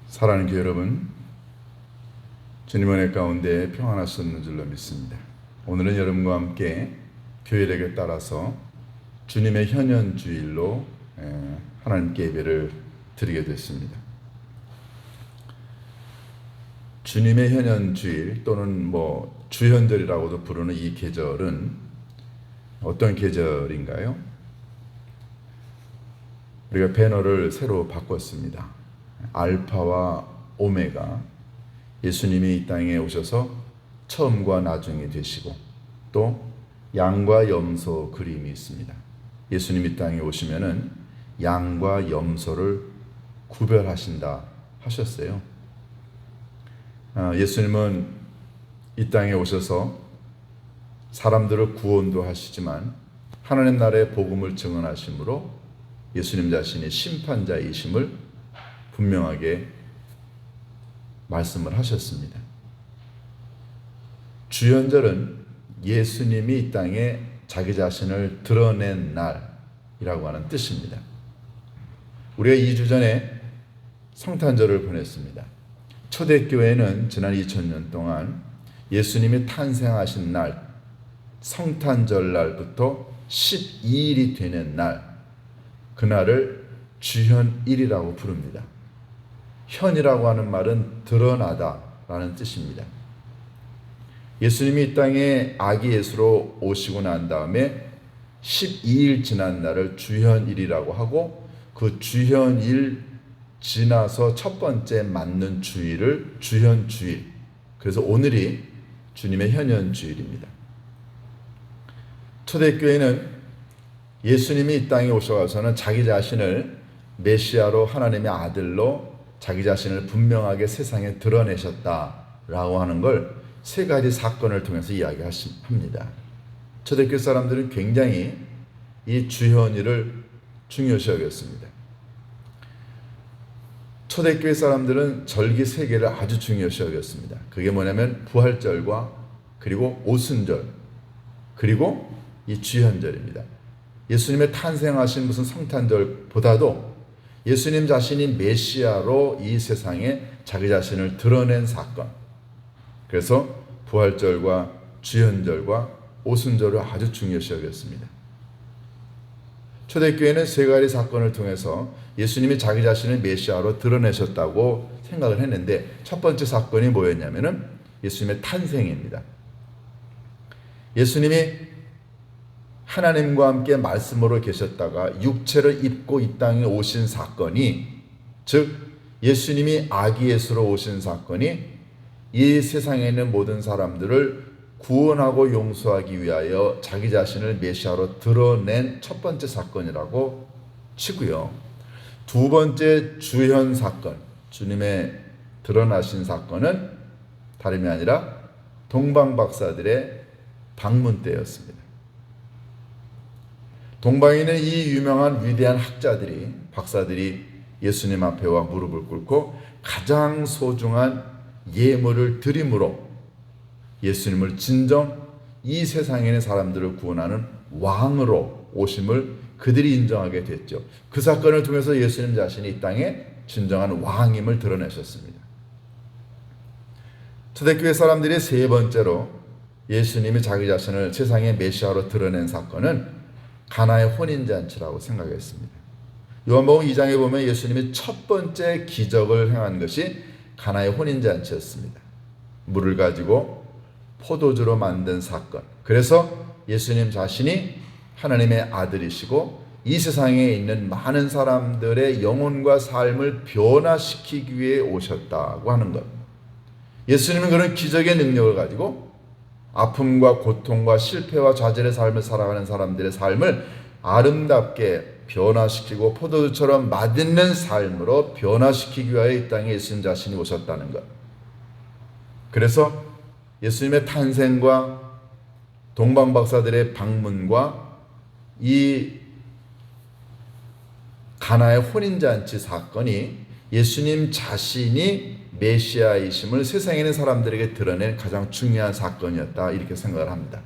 사랑하는 교회 여러분, 주님 은혜 가운데 평안하셨는 줄로 믿습니다. 오늘은 여러분과 함께 교회력에 따라서 주님의 현현주일로 하나님께 예배를 드리게 됐습니다. 주님의 현현주일 또는 주현절이라고도 부르는 이 계절은 어떤 계절인가요? 우리가 배너를 새로 바꿨습니다. 알파와 오메가, 예수님이 이 땅에 오셔서 처음과 나중이 되시고 또 양과 염소 그림이 있습니다. 예수님이 이 땅에 오시면은 양과 염소를 구별하신다 하셨어요. 예수님은 이 땅에 오셔서 사람들을 구원도 하시지만 하나님 나라의 복음을 증언하심으로 예수님 자신이 심판자이심을 분명하게 말씀을 하셨습니다. 주현절은 예수님이 이 땅에 자기 자신을 드러낸 날이라고 하는 뜻입니다. 우리가 2주 전에 성탄절을 보냈습니다. 초대교회는 지난 2000년 동안 예수님이 탄생하신 날, 성탄절 날부터 12일이 되는 날, 그날을 주현일이라고 부릅니다. 현이라고 하는 말은 드러나다라는 뜻입니다. 예수님이 이 땅에 아기 예수로 오시고 난 다음에 12일 지난 날을 주현일이라고 하고 그 주현일 지나서 첫 번째 맞는 주일을 주현주일, 그래서 오늘이 주님의 현현주일입니다. 초대교회는 예수님이 이 땅에 오셔서는 자기 자신을 메시아로 하나님의 아들로 자기 자신을 분명하게 세상에 드러내셨다라고 하는 걸 세 가지 사건을 통해서 이야기합니다. 초대교회 사람들은 굉장히 이 주현일을 중요시 여겼습니다. 초대교회 사람들은 절기 세 개를 아주 중요시 여겼습니다. 그게 뭐냐면 부활절과 그리고 오순절 그리고 이 주현절입니다. 예수님의 탄생하신 무슨 성탄절보다도 예수님 자신이 메시아로 이 세상에 자기 자신을 드러낸 사건, 그래서 부활절과 주현절과 오순절을 아주 중요시 여겼습니다. 초대교회는 세 가지 사건을 통해서 예수님이 자기 자신을 메시아로 드러내셨다고 생각을 했는데 첫 번째 사건이 뭐였냐면은 예수님의 탄생입니다. 예수님이 하나님과 함께 말씀으로 계셨다가 육체를 입고 이 땅에 오신 사건이, 즉 예수님이 아기 예수로 오신 사건이 이 세상에 있는 모든 사람들을 구원하고 용서하기 위하여 자기 자신을 메시아로 드러낸 첫 번째 사건이라고 치고요. 두 번째 주현 사건, 주님의 드러나신 사건은 다름이 아니라 동방박사들의 방문 때였습니다. 동방에 있는 이 유명한 위대한 학자들이, 박사들이 예수님 앞에 와 무릎을 꿇고 가장 소중한 예물을 드림으로 예수님을 진정 이 세상에 있는 사람들을 구원하는 왕으로 오심을 그들이 인정하게 됐죠. 그 사건을 통해서 예수님 자신이 이 땅에 진정한 왕임을 드러내셨습니다. 초대교회 사람들이 세 번째로 예수님이 자기 자신을 세상에 메시아로 드러낸 사건은 가나의 혼인잔치라고 생각했습니다. 요한복음 2장에 보면 예수님이 첫 번째 기적을 행한 것이 가나의 혼인잔치였습니다. 물을 가지고 포도주로 만든 사건. 그래서 예수님 자신이 하나님의 아들이시고 이 세상에 있는 많은 사람들의 영혼과 삶을 변화시키기 위해 오셨다고 하는 것. 예수님은 그런 기적의 능력을 가지고 아픔과 고통과 실패와 좌절의 삶을 살아가는 사람들의 삶을 아름답게 변화시키고 포도주처럼 맛있는 삶으로 변화시키기 위하여 이 땅에 예수님 자신이 오셨다는 것. 그래서 예수님의 탄생과 동방박사들의 방문과 이 가나의 혼인잔치 사건이 예수님 자신이 메시아이심을 세상에 있는 사람들에게 드러낸 가장 중요한 사건이었다, 이렇게 생각을 합니다.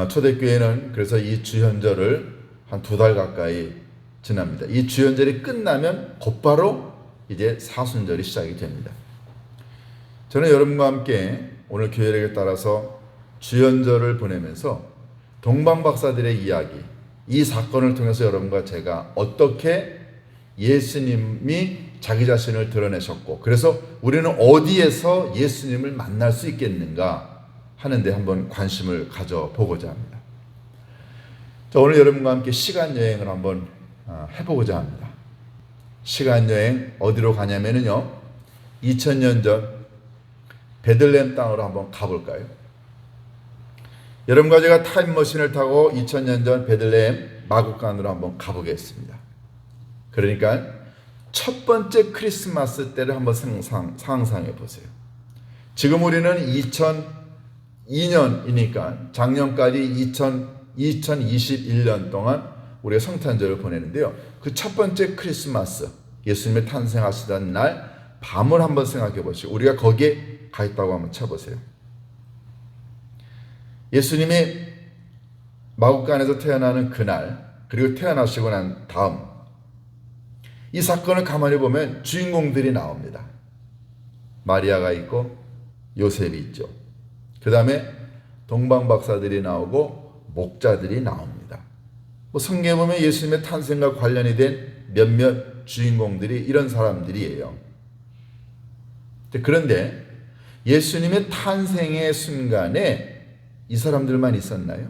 초대교회는 그래서 이 주현절을 한 2달 가까이 지납니다. 이 주현절이 끝나면 곧바로 이제 사순절이 시작이 됩니다. 저는 여러분과 함께 오늘 교회력에 따라서 주연절을 보내면서 동방박사들의 이야기, 이 사건을 통해서 여러분과 제가 어떻게 예수님이 자기 자신을 드러내셨고, 그래서 우리는 어디에서 예수님을 만날 수 있겠는가 하는데 한번 관심을 가져보고자 합니다. 자, 오늘 여러분과 함께 시간여행을 한번 해보고자 합니다. 시간여행 어디로 가냐면요, 2000년 전 베들레헴 땅으로 한번 가볼까요? 여러분과 제가 타임머신을 타고 2000년 전 베들레헴 마구간으로 한번 가보겠습니다. 그러니까 첫 번째 크리스마스 때를 한번 상상해 보세요. 지금 우리는 2002년이니까 작년까지 2021년 동안 우리가 성탄절을 보내는데요. 그 첫 번째 크리스마스, 예수님의 탄생하시던 날 밤을 한번 생각해 보시고 우리가 거기에 가 있다고 한번 쳐보세요. 예수님이 마구간에서 태어나는 그날, 그리고 태어나시고 난 다음, 이 사건을 가만히 보면 주인공들이 나옵니다. 마리아가 있고 요셉이 있죠. 그 다음에 동방박사들이 나오고 목자들이 나옵니다. 성경에 보면 예수님의 탄생과 관련이 된 몇몇 주인공들이 이런 사람들이에요. 그런데 예수님의 탄생의 순간에 이 사람들만 있었나요?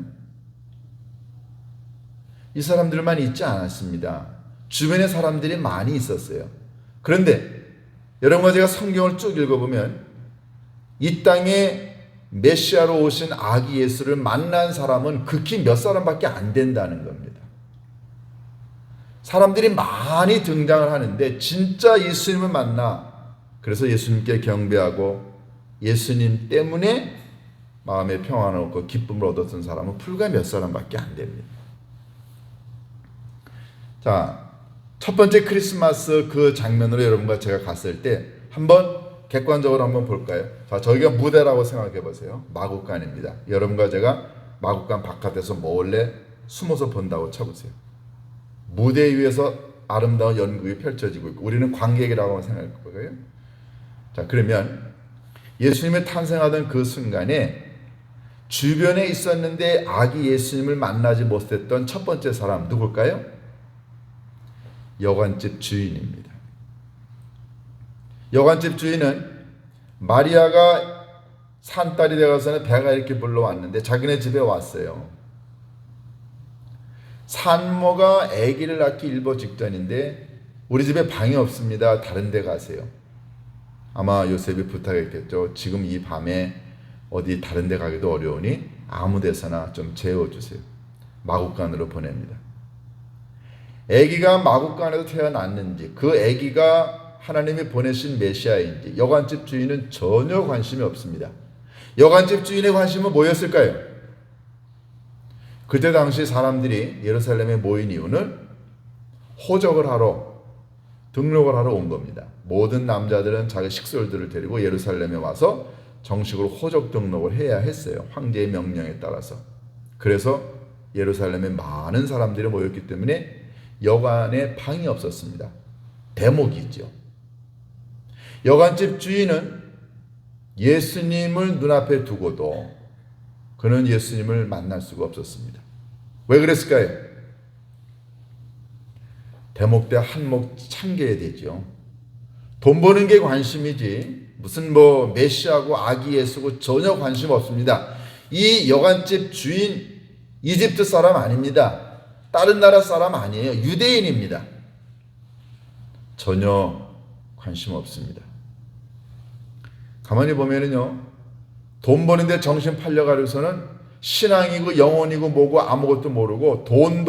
이 사람들만 있지 않았습니다. 주변에 사람들이 많이 있었어요. 그런데 여러분과 제가 성경을 쭉 읽어보면 이 땅에 메시아로 오신 아기 예수를 만난 사람은 극히 몇 사람밖에 안 된다는 겁니다. 사람들이 많이 등장을 하는데 진짜 예수님을 만나, 그래서 예수님께 경배하고 예수님 때문에 마음의 평안을 얻고 기쁨을 얻었던 사람은 불과 몇 사람밖에 안 됩니다. 자, 첫 번째 크리스마스 그 장면으로 여러분과 제가 갔을 때 한번 객관적으로 한번 볼까요? 자, 저기가 무대라고 생각해 보세요. 마구간입니다. 여러분과 제가 마구간 바깥에서 몰래 숨어서 본다고 쳐보세요. 무대 위에서 아름다운 연극이 펼쳐지고 있고 우리는 관객이라고 생각할 거예요. 자, 그러면 예수님이 탄생하던 그 순간에 주변에 있었는데 아기 예수님을 만나지 못했던 첫 번째 사람 누굴까요? 여관집 주인입니다. 여관집 주인은 마리아가 산딸이 되어서는 배가 이렇게 불러왔는데 자기네 집에 왔어요. 산모가 아기를 낳기 일보 직전인데 우리 집에 방이 없습니다. 다른 데 가세요. 아마 요셉이 부탁했겠죠. 지금 이 밤에 어디 다른 데 가기도 어려우니 아무 데서나 좀 재워주세요. 마구간으로 보냅니다. 아기가 마구간에서 태어났는지 그 아기가 하나님이 보내신 메시아인지 여관집 주인은 전혀 관심이 없습니다. 여관집 주인의 관심은 뭐였을까요? 그때 당시 사람들이 예루살렘에 모인 이유는 호적을 하러, 등록을 하러 온 겁니다. 모든 남자들은 자기 식솔들을 데리고 예루살렘에 와서 정식으로 호적 등록을 해야 했어요. 황제의 명령에 따라서. 그래서 예루살렘에 많은 사람들이 모였기 때문에 여관에 방이 없었습니다. 대목이죠. 여관집 주인은 예수님을 눈앞에 두고도 그는 예수님을 만날 수가 없었습니다. 왜 그랬을까요? 대목 때 한몫 참겨야 되죠. 돈 버는 게 관심이지 무슨 메시아고 아기 예수고 전혀 관심 없습니다. 이 여관집 주인 이집트 사람 아닙니다. 다른 나라 사람 아니에요. 유대인입니다. 전혀 관심 없습니다. 가만히 보면은요, 돈 버는데 정신 팔려가지고서는 신앙이고 영혼이고 뭐고 아무것도 모르고 돈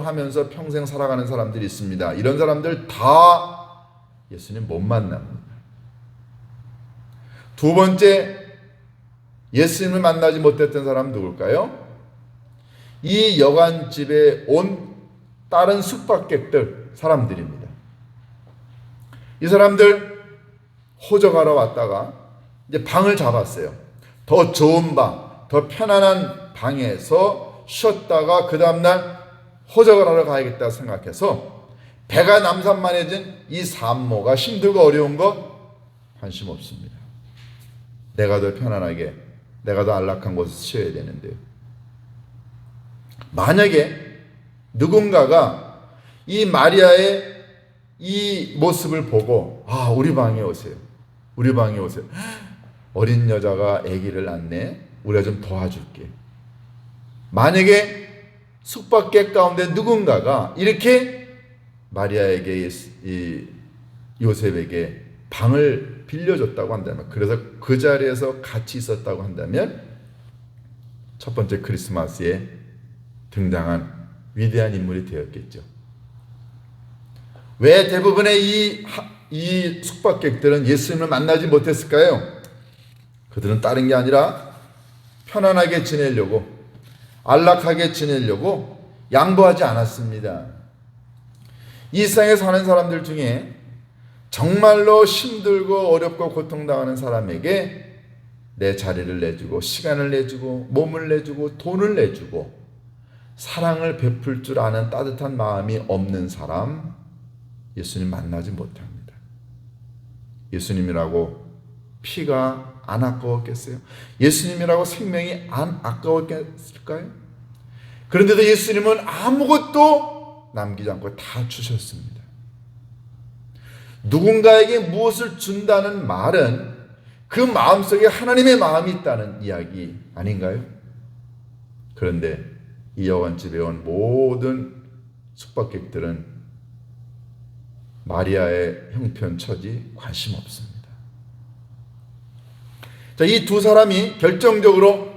하면서 평생 살아가는 사람들이 있습니다. 이런 사람들 다 예수님 못 만납니다. 두 번째, 예수님을 만나지 못했던 사람 누굴까요? 이 여관집에 온 다른 숙박객들 사람들입니다. 이 사람들 호적하러 왔다가 이제 방을 잡았어요. 더 좋은 방, 더 편안한 방에서 쉬었다가 그 다음날 호적을 하러 가야겠다 생각해서 배가 남산만해진 이 산모가 힘들고 어려운 것 관심 없습니다. 내가 더 편안하게, 내가 더 안락한 곳에서 쉬어야 되는데요. 만약에 누군가가 이 마리아의 이 모습을 보고 우리 방에 오세요. 우리 방에 오세요. 어린 여자가 아기를 낳네. 우리가 좀 도와줄게. 만약에 숙박객 가운데 누군가가 이렇게 마리아에게 이 요셉에게 방을 빌려줬다고 한다면, 그래서 그 자리에서 같이 있었다고 한다면 첫 번째 크리스마스에 등장한 위대한 인물이 되었겠죠. 왜 대부분의 이 숙박객들은 예수님을 만나지 못했을까요? 그들은 다른 게 아니라 편안하게 지내려고, 안락하게 지내려고 양보하지 않았습니다. 이 세상에 사는 사람들 중에 정말로 힘들고 어렵고 고통당하는 사람에게 내 자리를 내주고, 시간을 내주고, 몸을 내주고, 돈을 내주고, 사랑을 베풀 줄 아는 따뜻한 마음이 없는 사람, 예수님 만나지 못합니다. 예수님이라고 피가 안 아까웠겠어요? 예수님이라고 생명이 안 아까웠겠을까요? 그런데도 예수님은 아무것도 남기지 않고 다 주셨습니다. 누군가에게 무엇을 준다는 말은 그 마음속에 하나님의 마음이 있다는 이야기 아닌가요? 그런데 이 여관집에 온 모든 숙박객들은 마리아의 형편처지 관심 없습니다. 자, 이 두 사람이 결정적으로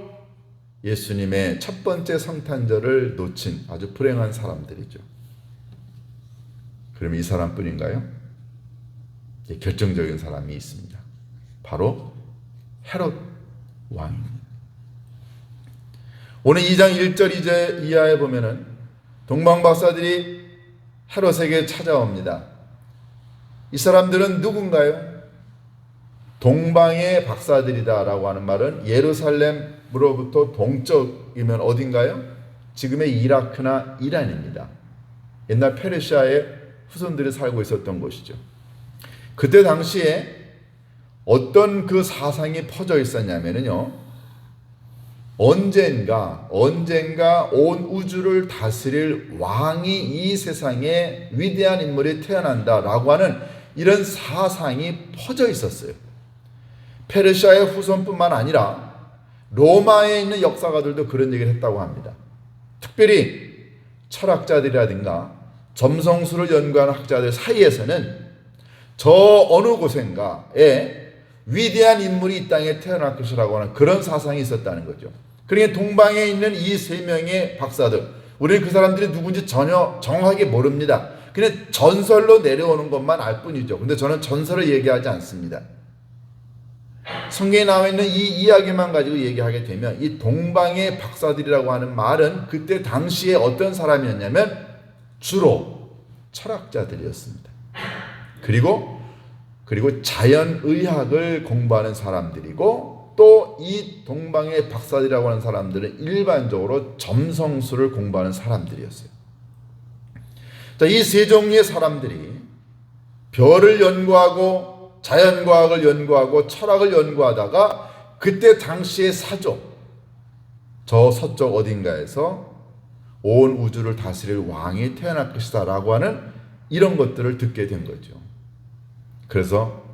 예수님의 첫 번째 성탄절을 놓친 아주 불행한 사람들이죠. 그럼 이 사람뿐인가요? 결정적인 사람이 있습니다. 바로 헤롯 왕입니다. 오늘 2장 1절 이하에 보면은 동방박사들이 헤롯에게 찾아옵니다. 이 사람들은 누군가요? 동방의 박사들이다라고 하는 말은 예루살렘으로부터 동쪽이면 어딘가요? 지금의 이라크나 이란입니다. 옛날 페르시아의 후손들이 살고 있었던 곳이죠. 그때 당시에 어떤 그 사상이 퍼져 있었냐면요, 언젠가 온 우주를 다스릴 왕이 이 세상에 위대한 인물이 태어난다라고 하는 이런 사상이 퍼져 있었어요. 페르시아의 후손뿐만 아니라 로마에 있는 역사가들도 그런 얘기를 했다고 합니다. 특별히 철학자들이라든가 점성술을 연구하는 학자들 사이에서는 저 어느 곳인가에 위대한 인물이 이 땅에 태어날 것이라고 하는 그런 사상이 있었다는 거죠. 그러니까 동방에 있는 이 세 명의 박사들, 우리는 그 사람들이 누군지 전혀 정확하게 모릅니다. 그냥 전설로 내려오는 것만 알 뿐이죠. 근데 저는 전설을 얘기하지 않습니다. 성경에 나와 있는 이 이야기만 가지고 얘기하게 되면 이 동방의 박사들이라고 하는 말은 그때 당시에 어떤 사람이었냐면 주로 철학자들이었습니다. 그리고 자연의학을 공부하는 사람들이고, 또 이 동방의 박사들이라고 하는 사람들은 일반적으로 점성술을 공부하는 사람들이었어요. 자, 이 세 종류의 사람들이 별을 연구하고 자연과학을 연구하고 철학을 연구하다가 그때 당시의 사조, 저 서쪽 어딘가에서 온 우주를 다스릴 왕이 태어날 것이다 라고 하는 이런 것들을 듣게 된 거죠. 그래서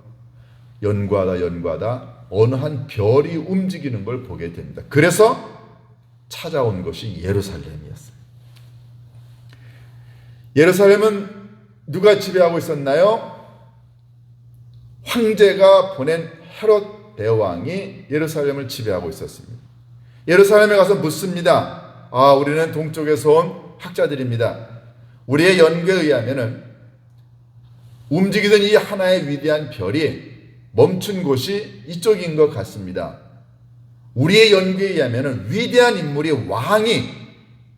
연구하다 어느 한 별이 움직이는 걸 보게 됩니다. 그래서 찾아온 것이 예루살렘이었어요. 예루살렘은 누가 지배하고 있었나요? 황제가 보낸 헤롯 대왕이 예루살렘을 지배하고 있었습니다. 예루살렘에 가서 묻습니다. 우리는 동쪽에서 온 학자들입니다. 우리의 연구에 의하면은 움직이던 이 하나의 위대한 별이 멈춘 곳이 이쪽인 것 같습니다. 우리의 연구에 의하면 위대한 인물이 왕이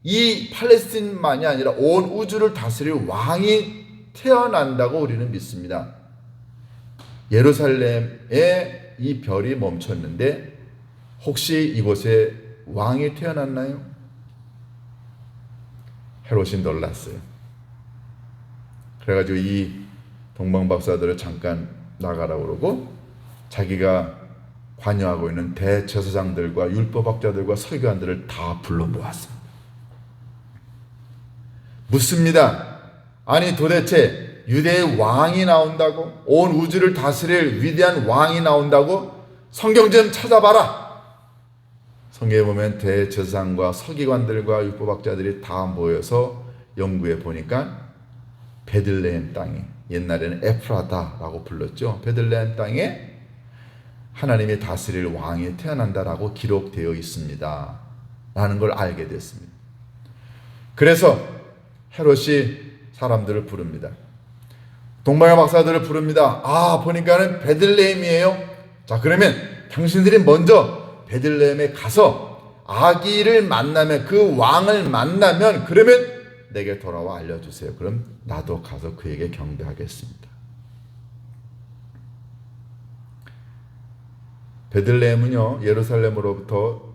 이 팔레스틴만이 아니라 온 우주를 다스릴 왕이 태어난다고 우리는 믿습니다. 예루살렘에 이 별이 멈췄는데 혹시 이곳에 왕이 태어났나요? 헤롯이 놀랐어요. 그래가지고 이 동방 박사들을 잠깐 나가라고 그러고 자기가 관여하고 있는 대제사장들과 율법학자들과 서기관들을 다 불러 모았습니다. 묻습니다. 아니 도대체 유대의 왕이 나온다고? 온 우주를 다스릴 위대한 왕이 나온다고? 성경 좀 찾아봐라. 성경에 보면 대제사장과 서기관들과 율법학자들이 다 모여서 연구해 보니까 베들레헴 땅에, 옛날에는 에프라다라고 불렀죠. 베들레헴 땅에 하나님이 다스릴 왕이 태어난다라고 기록되어 있습니다 라는 걸 알게 됐습니다. 그래서 헤롯이 사람들을 부릅니다. 동방의 박사들을 부릅니다. 보니까는 베들레헴이에요. 자, 그러면 당신들이 먼저 베들레헴에 가서 아기를 만나면, 그 왕을 만나면 그러면 내게 돌아와 알려주세요. 그럼 나도 가서 그에게 경배하겠습니다. 베들레헴은요, 예루살렘으로부터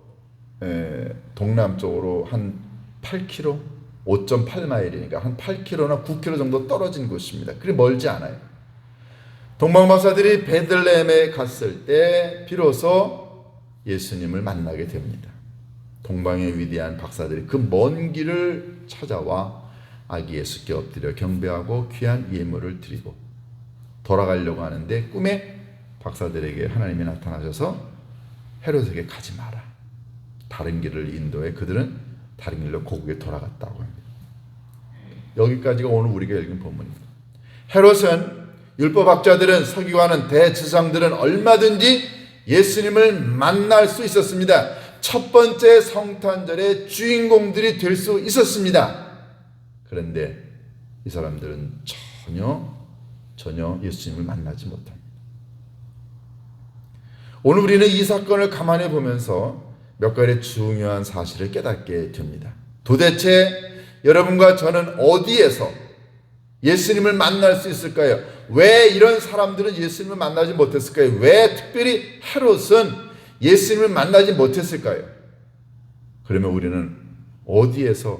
동남쪽으로 한 8km, 5.8마일이니까 한 8km나 9km 정도 떨어진 곳입니다. 그리 멀지 않아요. 동방박사들이 베들레헴에 갔을 때 비로소 예수님을 만나게 됩니다. 동방의 위대한 박사들이 그 먼 길을 찾아와 아기 예수께 엎드려 경배하고 귀한 예물을 드리고 돌아가려고 하는데 꿈에 박사들에게 하나님이 나타나셔서 헤롯에게 가지 마라. 다른 길을 인도해 그들은 다른 길로 고국에 돌아갔다고 합니다. 여기까지가 오늘 우리가 읽은 본문입니다. 헤롯은 율법학자들은 서기관은 대제사장들은 얼마든지 예수님을 만날 수 있었습니다. 첫 번째 성탄절의 주인공들이 될 수 있었습니다. 그런데 이 사람들은 전혀 예수님을 만나지 못합니다. 오늘 우리는 이 사건을 가만히 보면서 몇 가지 중요한 사실을 깨닫게 됩니다. 도대체 여러분과 저는 어디에서 예수님을 만날 수 있을까요? 왜 이런 사람들은 예수님을 만나지 못했을까요? 왜 특별히 헤롯은 예수님을 만나지 못했을까요? 그러면 우리는 어디에서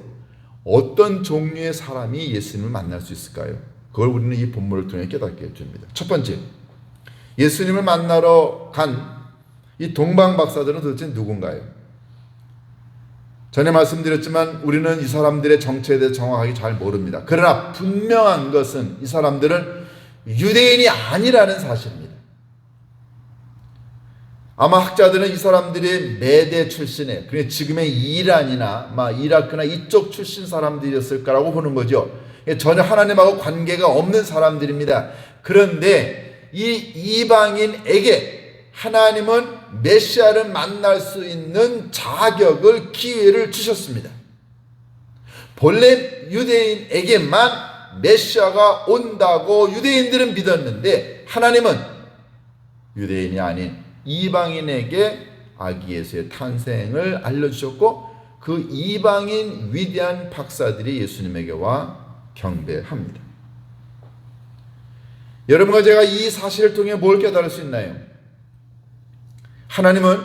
어떤 종류의 사람이 예수님을 만날 수 있을까요? 그걸 우리는 이 본문을 통해 깨닫게 됩니다. 첫 번째, 예수님을 만나러 간 이 동방 박사들은 도대체 누군가요? 전에 말씀드렸지만 우리는 이 사람들의 정체에 대해 정확하게 잘 모릅니다. 그러나 분명한 것은 이 사람들은 유대인이 아니라는 사실입니다. 아마 학자들은 이 사람들이 메대 출신의, 그러니까 지금의 이란이나 이라크나 이쪽 출신 사람들이었을 거라고 보는 거죠. 전혀 하나님하고 관계가 없는 사람들입니다. 그런데 이 이방인에게 하나님은 메시아를 만날 수 있는 자격을, 기회를 주셨습니다. 본래 유대인에게만 메시아가 온다고 유대인들은 믿었는데 하나님은 유대인이 아닌 이방인에게 아기 예수의 탄생을 알려주셨고 그 이방인 위대한 박사들이 예수님에게 와 경배합니다. 여러분과 제가 이 사실을 통해 뭘 깨달을 수 있나요? 하나님은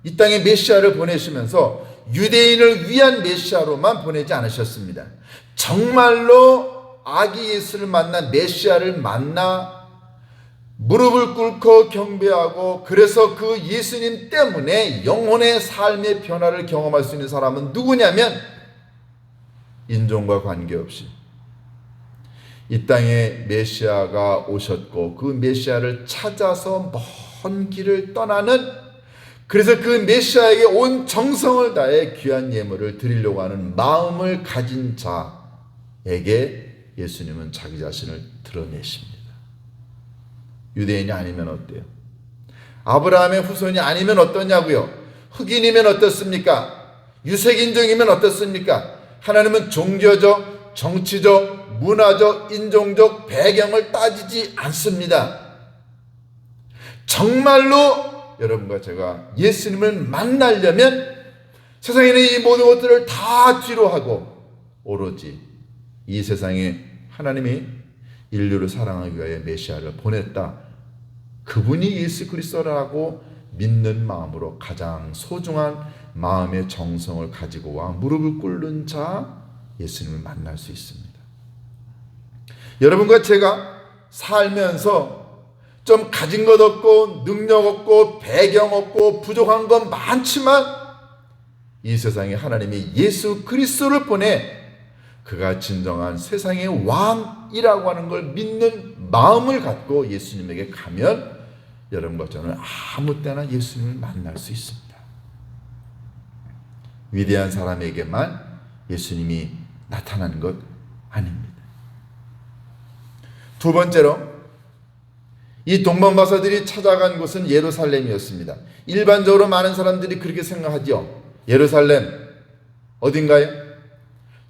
이 땅에 메시아를 보내시면서 유대인을 위한 메시아로만 보내지 않으셨습니다. 정말로 아기 예수를 만나 메시아를 만나 무릎을 꿇고 경배하고 그래서 그 예수님 때문에 영혼의 삶의 변화를 경험할 수 있는 사람은 누구냐면 인종과 관계없이 이 땅에 메시아가 오셨고 그 메시아를 찾아서 먼 길을 떠나는, 그래서 그 메시아에게 온 정성을 다해 귀한 예물을 드리려고 하는 마음을 가진 자에게 예수님은 자기 자신을 드러내십니다. 유대인이 아니면 어때요? 아브라함의 후손이 아니면 어떠냐고요? 흑인이면 어떻습니까? 유색인종이면 어떻습니까? 하나님은 종교적, 정치적, 문화적, 인종적 배경을 따지지 않습니다. 정말로 여러분과 제가 예수님을 만나려면 세상에 있는 이 모든 것들을 다 뒤로 하고 오로지 이 세상에 하나님이 인류를 사랑하기 위하여 메시아를 보냈다, 그분이 예수 그리스도라고 믿는 마음으로 가장 소중한 마음의 정성을 가지고 와 무릎을 꿇는 자 예수님을 만날 수 있습니다. 여러분과 제가 살면서 좀 가진 것 없고 능력 없고 배경 없고 부족한 건 많지만 이 세상에 하나님이 예수 그리스도를 보내 그가 진정한 세상의 왕이라고 하는 걸 믿는 마음을 갖고 예수님에게 가면 여러분과 저는 아무 때나 예수님을 만날 수 있습니다. 위대한 사람에게만 예수님이 나타나는 것 아닙니다. 두 번째로 이 동방박사들이 찾아간 곳은 예루살렘이었습니다. 일반적으로 많은 사람들이 그렇게 생각하죠. 예루살렘 어딘가요?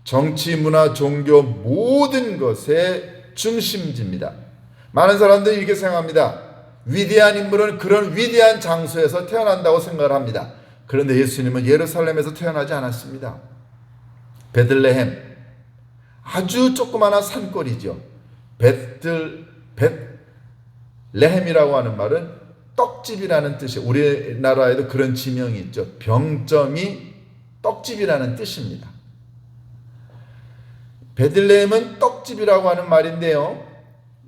정치, 문화, 종교 모든 것의 중심지입니다. 많은 사람들이 이렇게 생각합니다. 위대한 인물은 그런 위대한 장소에서 태어난다고 생각을 합니다. 그런데 예수님은 예루살렘에서 태어나지 않았습니다. 베들레헴, 아주 조그마한 산골이죠. 베들레헴이라고 하는 말은 떡집이라는 뜻이에요. 우리나라에도 그런 지명이 있죠. 병점이 떡집이라는 뜻입니다. 베들레헴은 떡집이라고 하는 말인데요.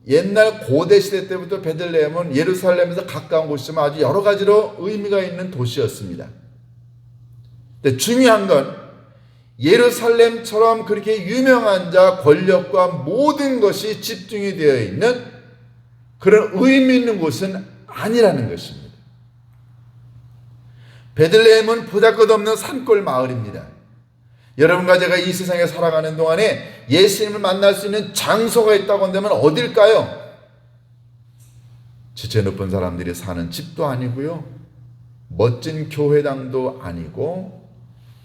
옛날 고대 시대 때부터 베들레헴은 예루살렘에서 가까운 곳이지만 아주 여러 가지로 의미가 있는 도시였습니다. 근데 중요한 건 예루살렘처럼 그렇게 유명한 자, 권력과 모든 것이 집중이 되어 있는 그런 의미 있는 곳은 아니라는 것입니다. 베들레헴은 보잘것없는 산골 마을입니다. 여러분과 제가 이 세상에 살아가는 동안에 예수님을 만날 수 있는 장소가 있다고 한다면 어딜까요? 지체 높은 사람들이 사는 집도 아니고요, 멋진 교회당도 아니고,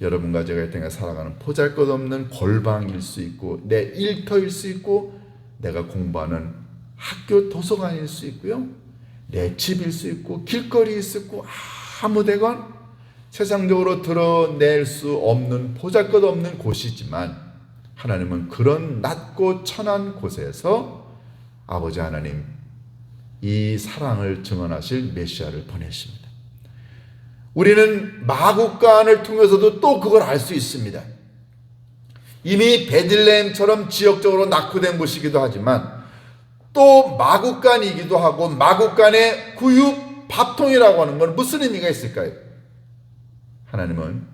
여러분과 제가 이 땅에 살아가는 보잘것없는 골방일 수 있고, 내 일터일 수 있고, 내가 공부하는 학교 도서관일 수 있고요, 내 집일 수 있고, 길거리일 수 있고, 아무데건 세상적으로 드러낼 수 없는 보잘것없는 곳이지만 하나님은 그런 낮고 천한 곳에서 아버지 하나님 이 사랑을 증언하실 메시아를 보내십니다. 우리는 마국간을 통해서도 또 그걸 알 수 있습니다. 이미 베들레헴처럼 지역적으로 낙후된 곳이기도 하지만 또 마국간이기도 하고, 마국간의 구유 밥통이라고 하는 건 무슨 의미가 있을까요? 하나님은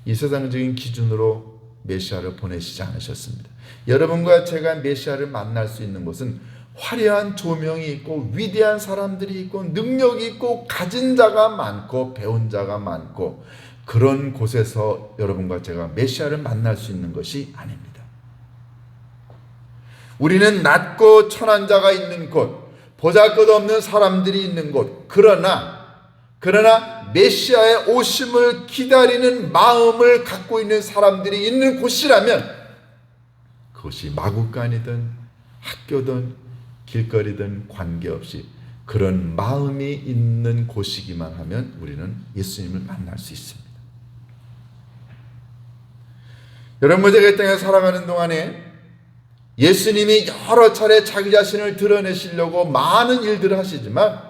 이 세상적인 기준으로 메시아를 보내시지 않으셨습니다. 여러분과 제가 메시아를 만날 수 있는 곳은 화려한 조명이 있고 위대한 사람들이 있고 능력이 있고 가진 자가 많고 배운 자가 많고 그런 곳에서 여러분과 제가 메시아를 만날 수 있는 것이 아닙니다. 우리는 낮고 천한 자가 있는 곳, 보잘것없는 사람들이 있는 곳, 그러나 메시아의 오심을 기다리는 마음을 갖고 있는 사람들이 있는 곳이라면 그것이 마국간이든 학교든 길거리든 관계없이 그런 마음이 있는 곳이기만 하면 우리는 예수님을 만날 수 있습니다. 여러분, 제가 이 땅에 살아가는 동안에 예수님이 여러 차례 자기 자신을 드러내시려고 많은 일들을 하시지만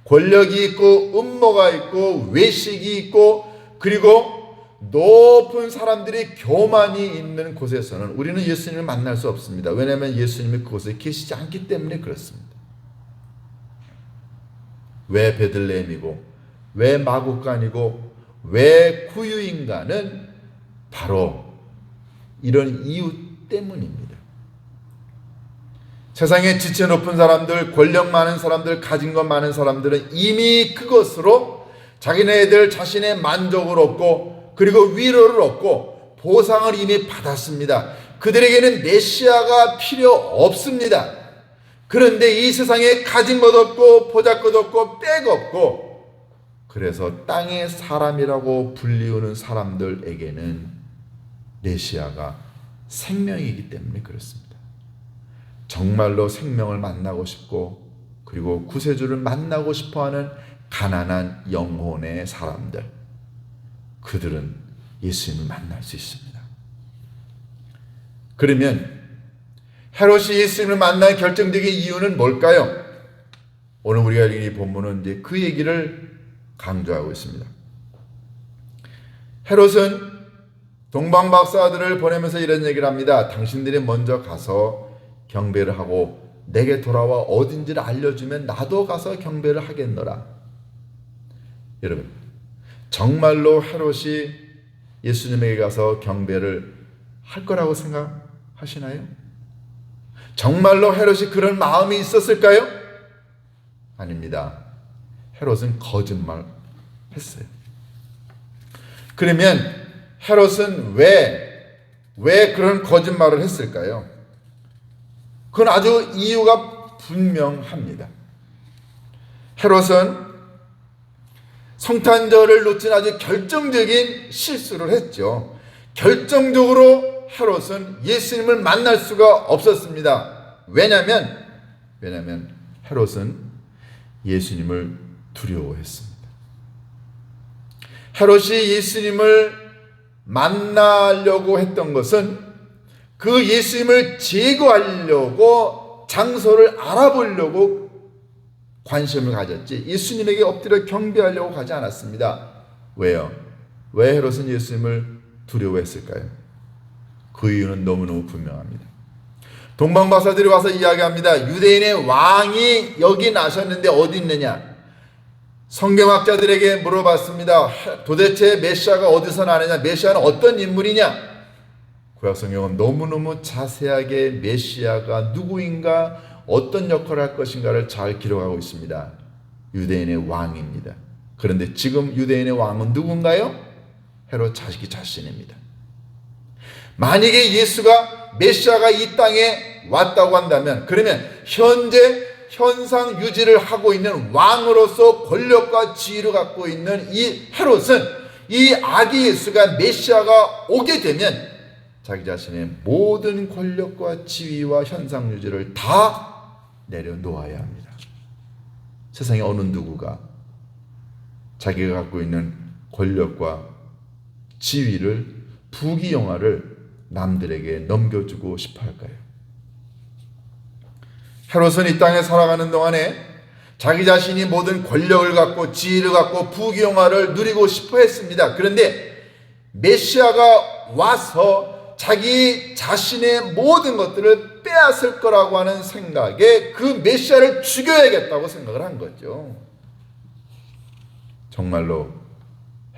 권력이 있고 음모가 있고 외식이 있고 그리고 높은 사람들이 교만이 있는 곳에서는 우리는 예수님을 만날 수 없습니다. 왜냐하면 예수님이 그곳에 계시지 않기 때문에 그렇습니다. 왜 베들레헴이고 왜 마국간이고 왜 구유인가는 바로 이런 이유 때문입니다. 세상에 지체 높은 사람들, 권력 많은 사람들, 가진 것 많은 사람들은 이미 그것으로 자기네들 자신의 만족을 얻고 그리고 위로를 얻고 보상을 이미 받았습니다. 그들에게는 메시아가 필요 없습니다. 그런데 이 세상에 가진 것 없고 보잘것 없고 빽 없고 그래서 땅의 사람이라고 불리우는 사람들에게는 메시아가 생명이기 때문에 그렇습니다. 정말로 생명을 만나고 싶고 그리고 구세주를 만나고 싶어하는 가난한 영혼의 사람들, 그들은 예수님을 만날 수 있습니다. 그러면 헤롯이 예수님을 만날 결정적인 이유는 뭘까요? 오늘 우리가 읽은 이 본문은 이제 그 얘기를 강조하고 있습니다. 헤롯은 동방박사들을 보내면서 이런 얘기를 합니다. 당신들이 먼저 가서 경배를 하고 내게 돌아와 어딘지를 알려주면 나도 가서 경배를 하겠노라. 여러분, 정말로 헤롯이 예수님에게 가서 경배를 할 거라고 생각하시나요? 정말로 헤롯이 그런 마음이 있었을까요? 아닙니다. 헤롯은 거짓말 했어요. 그러면 헤롯은 왜 그런 거짓말을 했을까요? 그건 아주 이유가 분명합니다. 헤롯은 성탄절을 놓친 아주 결정적인 실수를 했죠. 결정적으로 헤롯은 예수님을 만날 수가 없었습니다. 왜냐하면 헤롯은 예수님을 두려워했습니다. 헤롯이 예수님을 만나려고 했던 것은 그 예수님을 제거하려고 장소를 알아보려고 관심을 가졌지 예수님에게 엎드려 경배하려고 가지 않았습니다. 왜요? 왜 헤롯은 예수님을 두려워했을까요? 그 이유는 너무너무 분명합니다. 동방박사들이 와서 이야기합니다. 유대인의 왕이 여기 나셨는데 어디 있느냐? 성경학자들에게 물어봤습니다. 도대체 메시아가 어디서 나느냐? 메시아는 어떤 인물이냐? 구약성경은 너무너무 자세하게 메시아가 누구인가, 어떤 역할을 할 것인가를 잘 기록하고 있습니다. 유대인의 왕입니다. 그런데 지금 유대인의 왕은 누군가요? 헤롯 자신입니다. 만약에 예수가 메시아가 이 땅에 왔다고 한다면, 그러면 현재 현상 유지를 하고 있는 왕으로서 권력과 지위를 갖고 있는 이 헤롯은 이 아기 예수가 메시아가 오게 되면 자기 자신의 모든 권력과 지위와 현상 유지를 다 내려놓아야 합니다. 세상에 어느 누구가 자기가 갖고 있는 권력과 지위를, 부귀영화를 남들에게 넘겨주고 싶어 할까요? 헤롯은 이 땅에 살아가는 동안에 자기 자신이 모든 권력을 갖고 지위를 갖고 부귀영화를 누리고 싶어 했습니다. 그런데 메시아가 와서 자기 자신의 모든 것들을 빼앗을 거라고 하는 생각에 그 메시아를 죽여야겠다고 생각을 한 거죠. 정말로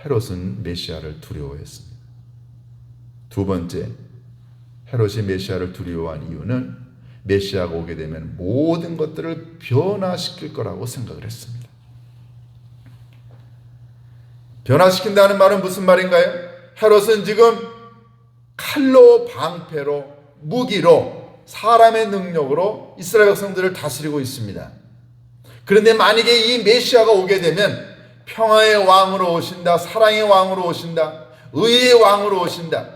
헤롯은 메시아를 두려워했습니다. 두 번째, 헤롯이 메시아를 두려워한 이유는 메시아가 오게 되면 모든 것들을 변화시킬 거라고 생각을 했습니다. 변화시킨다는 말은 무슨 말인가요? 헤롯은 지금 칼로, 방패로, 무기로, 사람의 능력으로 이스라엘 백성들을 다스리고 있습니다. 그런데 만약에 이 메시아가 오게 되면 평화의 왕으로 오신다, 사랑의 왕으로 오신다, 의의 왕으로 오신다.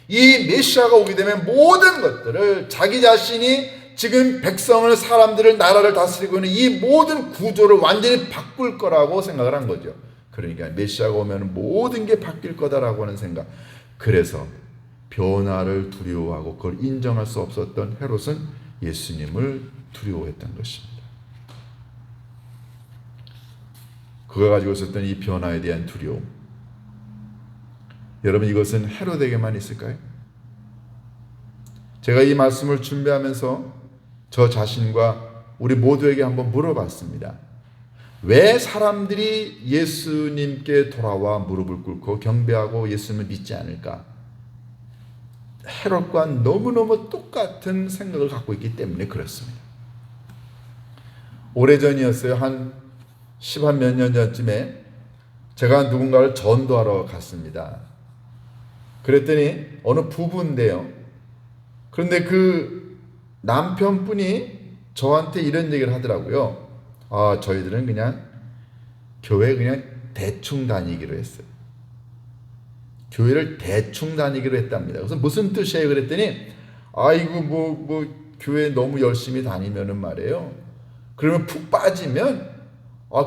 이 메시아가 오게 되면 모든 것들을 자기 자신이 지금 백성을, 사람들을, 나라를 다스리고 있는 이 모든 구조를 완전히 바꿀 거라고 생각을 한 거죠. 그러니까 메시아가 오면 모든 게 바뀔 거다라고 하는 생각. 그래서 변화를 두려워하고 그걸 인정할 수 없었던 헤롯은 예수님을 두려워했던 것입니다. 그가 가지고 있었던 이 변화에 대한 두려움. 여러분, 이것은 헤롯에게만 있을까요? 제가 이 말씀을 준비하면서 저 자신과 우리 모두에게 한번 물어봤습니다. 왜 사람들이 예수님께 돌아와 무릎을 꿇고 경배하고 예수님을 믿지 않을까? 헤롯과 너무너무 똑같은 생각을 갖고 있기 때문에 그렇습니다. 오래전이었어요. 한 10몇 년 전쯤에 제가 누군가를 전도하러 갔습니다. 그랬더니 어느 부부인데요. 그런데 그 남편분이 저한테 이런 얘기를 하더라고요. 저희들은 그냥 교회 그냥 대충 다니기로 했어요. 교회를 대충 다니기로 했답니다. 그래서 무슨 뜻이에요? 그랬더니 아이고 교회 너무 열심히 다니면은 말이에요. 그러면 푹 빠지면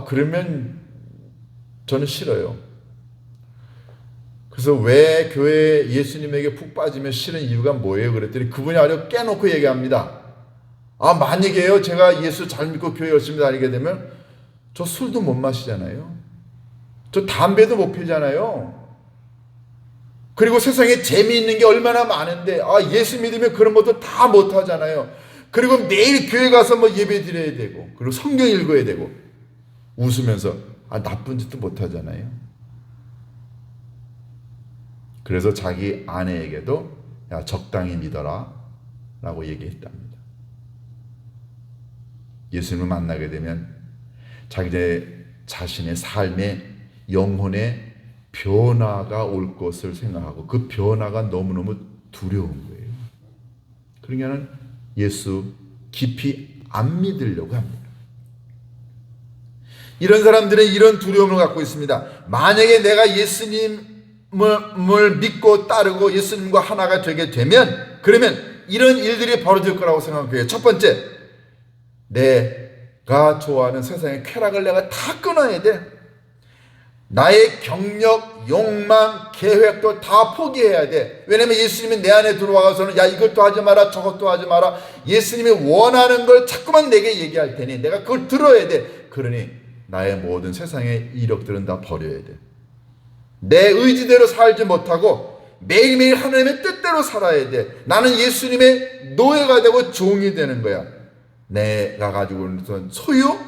그러면 저는 싫어요. 그래서 왜 교회 예수님에게 푹 빠지면 싫은 이유가 뭐예요? 그랬더니 그분이 아주 깨놓고 얘기합니다. 만약에요 제가 예수 잘 믿고 교회 열심히 다니게 되면 저 술도 못 마시잖아요. 저 담배도 못 피잖아요. 그리고 세상에 재미있는 게 얼마나 많은데 예수 믿으면 그런 것도 다 못하잖아요. 그리고 매일 교회 가서 뭐 예배 드려야 되고, 그리고 성경 읽어야 되고, 웃으면서 나쁜 짓도 못 하잖아요. 그래서 자기 아내에게도 야, 적당히 믿어라 라고 얘기했답니다. 예수님을 만나게 되면 자기 자신의 삶의 영혼의 변화가 올 것을 생각하고 그 변화가 너무너무 두려운 거예요. 그러니까 예수 깊이 안 믿으려고 합니다. 이런 사람들은 이런 두려움을 갖고 있습니다. 만약에 내가 예수님을 믿고 따르고 예수님과 하나가 되게 되면, 그러면 이런 일들이 벌어질 거라고 생각해요. 첫 번째, 내가 좋아하는 세상의 쾌락을 내가 다 끊어야 돼. 나의 경력, 욕망, 계획도 다 포기해야 돼. 왜냐면 예수님이 내 안에 들어와서는 야, 이것도 하지 마라, 저것도 하지 마라. 예수님이 원하는 걸 자꾸만 내게 얘기할 테니 내가 그걸 들어야 돼. 그러니 나의 모든 세상의 이력들은 다 버려야 돼. 내 의지대로 살지 못하고 매일매일 하나님의 뜻대로 살아야 돼. 나는 예수님의 노예가 되고 종이 되는 거야. 내가 가지고 있는 소유,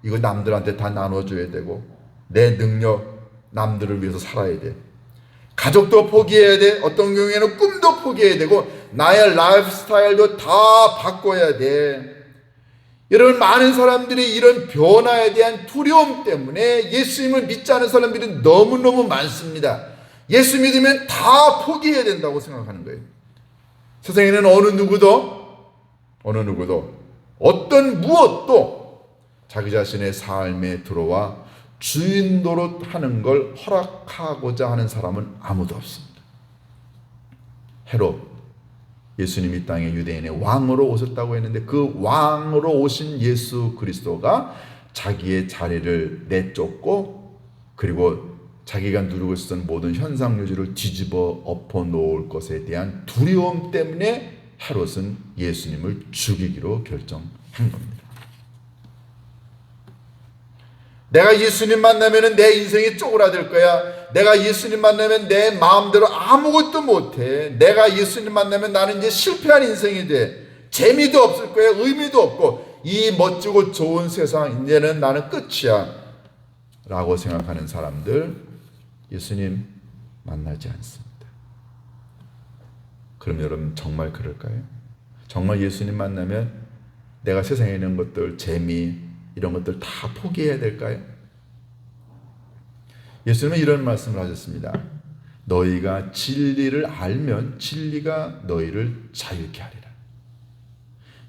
이거 남들한테 다 나눠줘야 되고, 내 능력, 남들을 위해서 살아야 돼. 가족도 포기해야 돼. 어떤 경우에는 꿈도 포기해야 되고, 나의 라이프 스타일도 다 바꿔야 돼. 여러분, 많은 사람들이 이런 변화에 대한 두려움 때문에 예수님을 믿지 않은 사람들이 너무너무 많습니다. 예수 믿으면 다 포기해야 된다고 생각하는 거예요. 세상에는 어느 누구도 어떤 무엇도 자기 자신의 삶에 들어와 주인 노릇 하는 걸 허락하고자 하는 사람은 아무도 없습니다. 헤롯, 예수님이 이 땅에 유대인의 왕으로 오셨다고 했는데 그 왕으로 오신 예수 그리스도가 자기의 자리를 내쫓고, 그리고 자기가 누리고 있었던 모든 현상유지를 뒤집어 엎어 놓을 것에 대한 두려움 때문에 헤롯은 예수님을 죽이기로 결정한 겁니다. 내가 예수님 만나면 내 인생이 쪼그라들 거야. 내가 예수님 만나면 내 마음대로 아무것도 못해. 내가 예수님 만나면 나는 이제 실패한 인생이 돼. 재미도 없을 거야. 의미도 없고, 이 멋지고 좋은 세상 이제는 나는 끝이야 라고 생각하는 사람들, 예수님 만나지 않습니다. 그럼 여러분 정말 그럴까요? 정말 예수님 만나면 내가 세상에 있는 것들, 재미 이런 것들 다 포기해야 될까요? 예수님은 이런 말씀을 하셨습니다. 너희가 진리를 알면 진리가 너희를 자유케 하리라.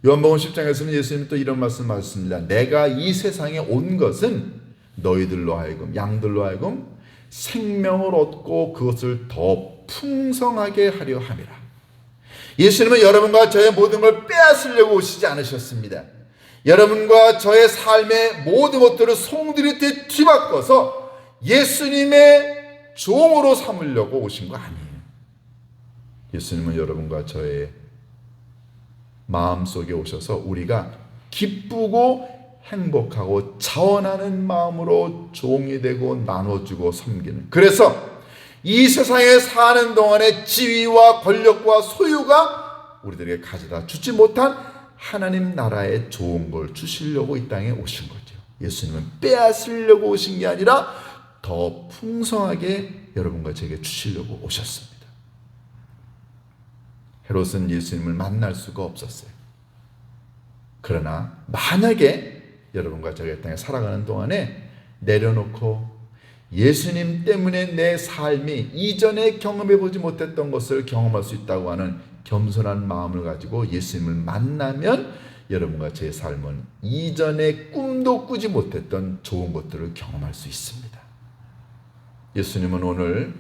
요한복음 10장에서는 예수님이 또 이런 말씀을 하셨습니다. 내가 이 세상에 온 것은 너희들로 하여금, 양들로 하여금 생명을 얻고 그것을 더 풍성하게 하려 함이라. 예수님은 여러분과 저의 모든 걸 빼앗으려고 오시지 않으셨습니다. 여러분과 저의 삶의 모든 것들을 송두리째 뒤바꿔서 예수님의 종으로 삼으려고 오신 거 아니에요. 예수님은 여러분과 저의 마음속에 오셔서 우리가 기쁘고 행복하고 자원하는 마음으로 종이 되고 나눠주고 섬기는, 그래서 이 세상에 사는 동안에 지위와 권력과 소유가 우리들에게 가져다 주지 못한 하나님 나라의 좋은 걸 주시려고 이 땅에 오신 거죠. 예수님은 빼앗으려고 오신 게 아니라 더 풍성하게 여러분과 제게 주시려고 오셨습니다. 헤롯은 예수님을 만날 수가 없었어요. 그러나 만약에 여러분과 제가 이 땅에 살아가는 동안에 내려놓고 예수님 때문에 내 삶이 이전에 경험해보지 못했던 것을 경험할 수 있다고 하는 겸손한 마음을 가지고 예수님을 만나면 여러분과 제 삶은 이전에 꿈도 꾸지 못했던 좋은 것들을 경험할 수 있습니다. 예수님은 오늘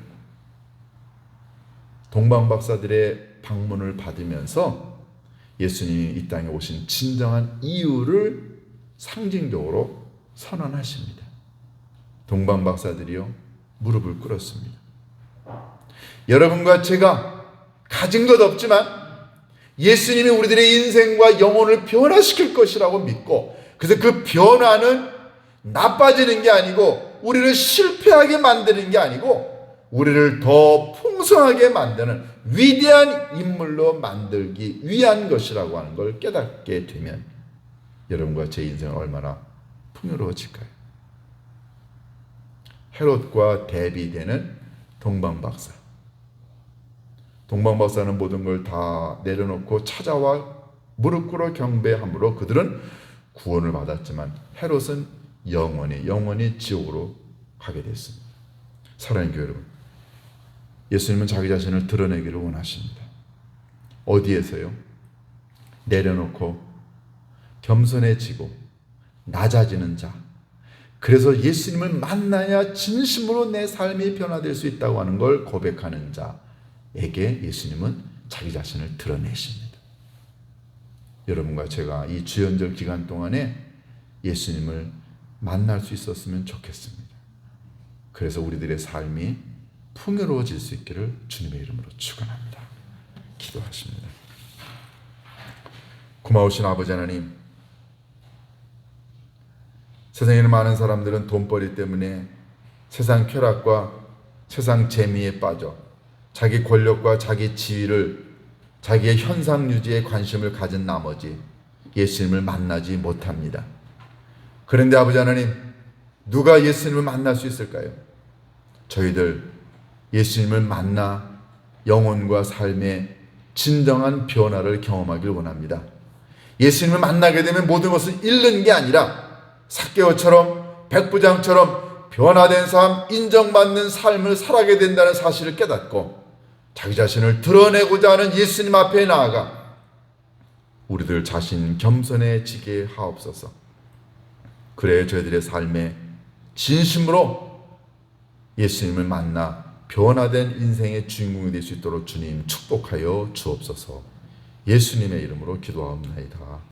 동방박사들의 방문을 받으면서 예수님이 이 땅에 오신 진정한 이유를 상징적으로 선언하십니다. 동방박사들이요, 무릎을 꿇었습니다. 여러분과 제가 가진 것 없지만 예수님이 우리들의 인생과 영혼을 변화시킬 것이라고 믿고, 그래서 그 변화는 나빠지는 게 아니고 우리를 실패하게 만드는 게 아니고 우리를 더 풍성하게 만드는 위대한 인물로 만들기 위한 것이라고 하는 걸 깨닫게 되면 여러분과 제 인생은 얼마나 풍요로워질까요? 헤롯과 대비되는 동방박사. 동방박사는 모든 걸 다 내려놓고 찾아와 무릎 꿇어 경배함으로 그들은 구원을 받았지만 헤롯은 영원히 지옥으로 가게 됐습니다. 사랑하는 교회 여러분, 예수님은 자기 자신을 드러내기를 원하십니다. 어디에서요? 내려놓고 겸손해지고 낮아지는 자. 그래서 예수님을 만나야 진심으로 내 삶이 변화될 수 있다고 하는 걸 고백하는 자에게 예수님은 자기 자신을 드러내십니다. 여러분과 제가 이 주연절 기간 동안에 예수님을 만날 수 있었으면 좋겠습니다. 그래서 우리들의 삶이 풍요로워질 수 있기를 주님의 이름으로 축원합니다. 기도하십니다. 고마우신 아버지 하나님, 세상에 있는 많은 사람들은 돈벌이 때문에 세상 쾌락과 세상 재미에 빠져 자기 권력과 자기 지위를, 자기의 현상 유지에 관심을 가진 나머지 예수님을 만나지 못합니다. 그런데 아버지 하나님, 누가 예수님을 만날 수 있을까요? 저희들 예수님을 만나 영혼과 삶의 진정한 변화를 경험하길 원합니다. 예수님을 만나게 되면 모든 것을 잃는 게 아니라 삭개오처럼 백부장처럼 변화된 삶, 인정받는 삶을 살아가게 된다는 사실을 깨닫고 자기 자신을 드러내고자 하는 예수님 앞에 나아가 우리들 자신 겸손해지게 하옵소서. 그래야 저희들의 삶에 진심으로 예수님을 만나 변화된 인생의 주인공이 될 수 있도록 주님 축복하여 주옵소서. 예수님의 이름으로 기도하옵나이다.